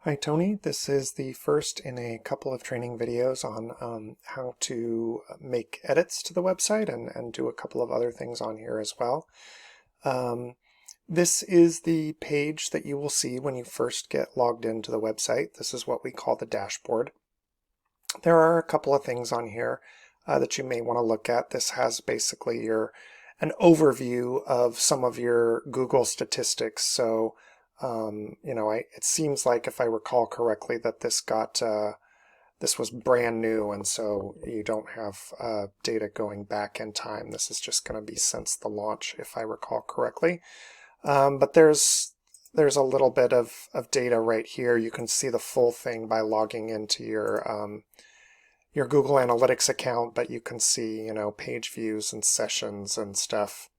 Hi Tony, this is the first in a couple of training videos on how to make edits to the website and do a couple of other things on here as well. This is the page that you will see when you first get logged into the website. This is what we call the dashboard. There are a couple of things on here that you may want to look at. This has basically an overview of some of your Google statistics. So it seems like, if I recall correctly, that this was brand new, and so you don't have data going back in time. This is just going to be since the launch, if I recall correctly. But there's a little bit of data right here. You can see the full thing by logging into your Google Analytics account, but you can see, page views and sessions and stuff.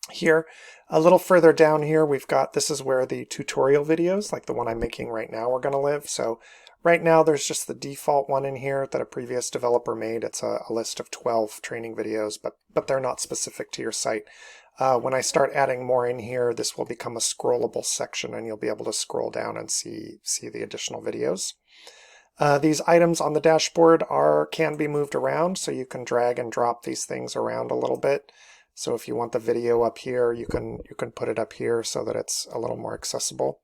Here, a little further down here, this is where the tutorial videos, like the one I'm making right now, are going to live. So right now there's just the default one in here that a previous developer made. It's a list of 12 training videos, but they're not specific to your site. When I start adding more in here, this will become a scrollable section, and you'll be able to scroll down and see the additional videos. These items on the dashboard can be moved around, so you can drag and drop these things around a little bit. So if you want the video up here, you can put it up here so that it's a little more accessible.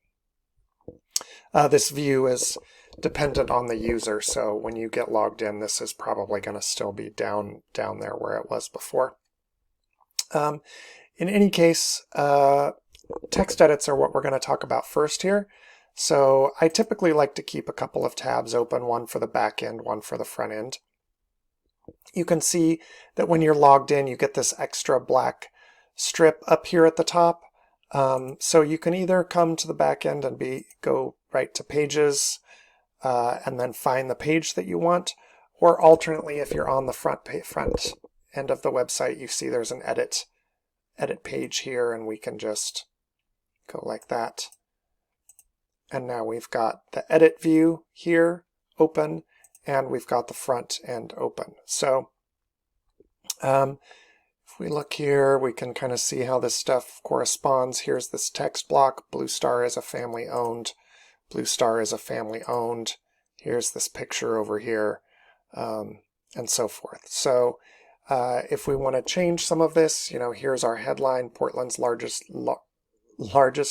This view is dependent on the user, so when you get logged in, this is probably going to still be down there where it was before. In any case, text edits are what we're going to talk about first here. So I typically like to keep a couple of tabs open, one for the back end, one for the front end. You can see that when you're logged in, you get this extra black strip up here at the top. So you can either come to the back end and go right to pages and then find the page that you want, or alternately, if you're on the front end of the website, you see there's an edit page here, and we can just go like that. And now we've got the edit view here open, and we've got the front end open. So if we look here, we can kind of see how this stuff corresponds. Here's this text block. BlueStar is a family owned. BlueStar is a family owned. Here's this picture over here, and so forth. So if we want to change some of this, here's our headline: Portland's largest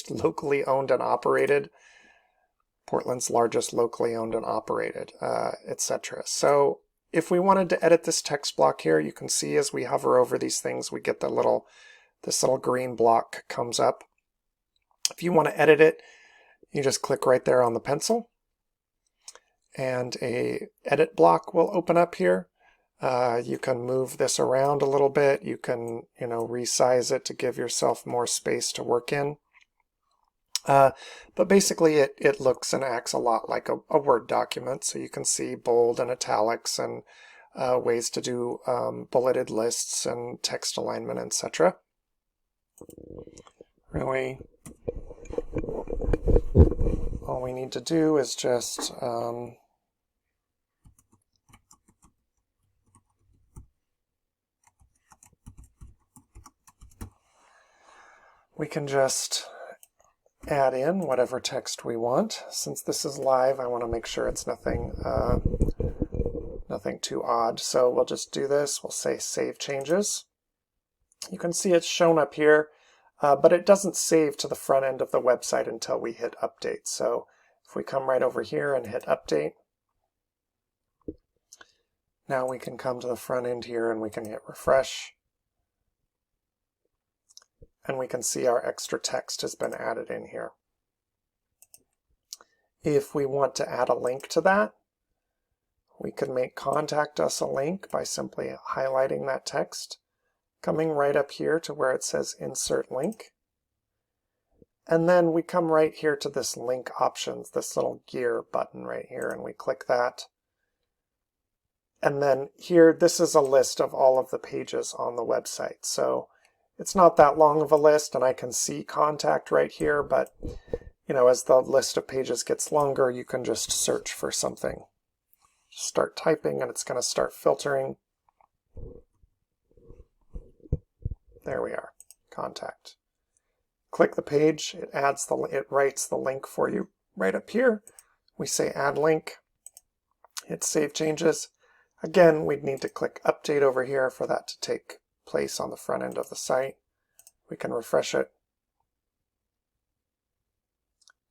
locally owned and operated. Portland's largest locally owned and operated, etc. So if we wanted to edit this text block here, you can see as we hover over these things, we get this little green block comes up. If you want to edit it, you just click right there on the pencil, and a edit block will open up here. You can move this around a little bit. You can, resize it to give yourself more space to work in. But basically it looks and acts a lot like a Word document, so you can see bold and italics and ways to do bulleted lists and text alignment, etc. Really, all we need to do is just we can just add in whatever text we want. Since this is live, I want to make sure it's nothing too odd. So we'll just do this. We'll say Save Changes. You can see it's shown up here, but it doesn't save to the front end of the website until we hit Update. So if we come right over here and hit Update, now we can come to the front end here and we can hit Refresh. And we can see our extra text has been added in here. If we want to add a link to that, we could make Contact Us a link by simply highlighting that text, coming right up here to where it says Insert Link. And then we come right here to this link options, this little gear button right here, and we click that. And then here, this is a list of all of the pages on the website. So it's not that long of a list, and I can see contact right here, but as the list of pages gets longer, you can just search for something. Start typing, and it's going to start filtering. There we are, contact. Click the page, it writes the link for you right up here. We say add link, hit save changes. Again, we'd need to click update over here for that to take place on the front end of the site. We can refresh it.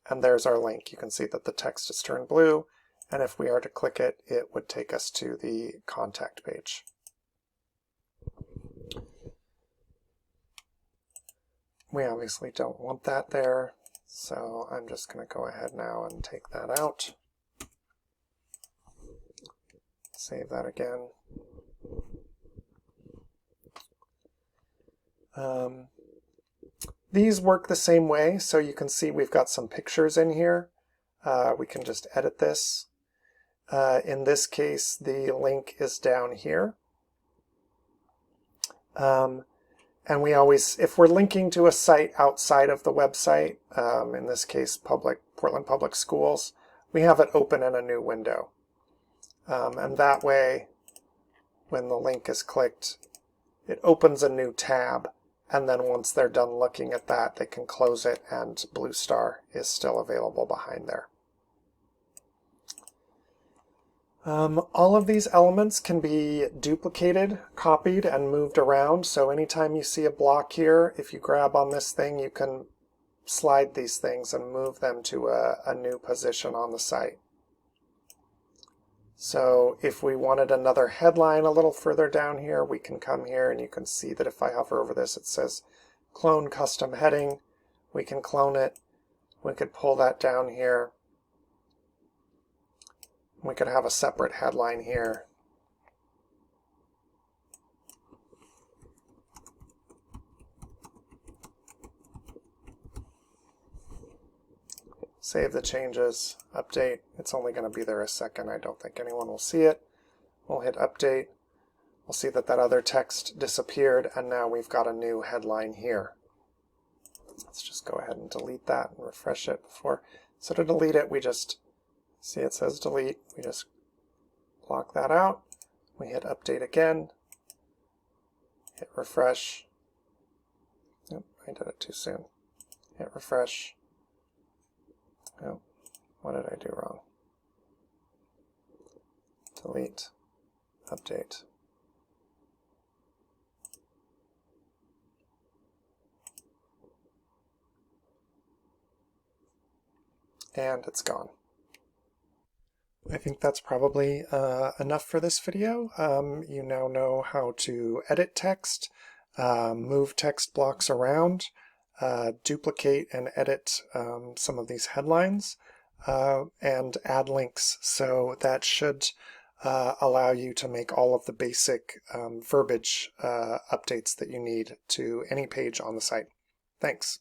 And there's our link. You can see that the text is turned blue, and if we are to click it, it would take us to the contact page. We obviously don't want that there, so I'm just going to go ahead now and take that out. Save that again. These work the same way, so you can see we've got some pictures in here. We can just edit this. In this case, the link is down here. And we always, if we're linking to a site outside of the website, in this case Portland Public Schools, we have it open in a new window. And that way, when the link is clicked, it opens a new tab, and then once they're done looking at that, they can close it, and BlueStar is still available behind there. All of these elements can be duplicated, copied, and moved around. So anytime you see a block here, if you grab on this thing, you can slide these things and move them to a new position on the site. So if we wanted another headline a little further down here, we can come here and you can see that if I hover over this, it says clone custom heading. We can clone it. We could pull that down here. We could have a separate headline here. Save the changes, update. It's only going to be there a second. I don't think anyone will see it. We'll hit update. We'll see that that other text disappeared, and now we've got a new headline here. Let's just go ahead and delete that and refresh it before. So to delete it, we just see it says delete. We just block that out. We hit update again. Hit refresh. Yep, I did it too soon. Hit refresh. Oh, what did I do wrong? Delete. Update. And it's gone. I think that's probably enough for this video. You now know how to edit text, move text blocks around, duplicate and edit some of these headlines, and add links. So that should allow you to make all of the basic verbiage updates that you need to any page on the site. Thanks.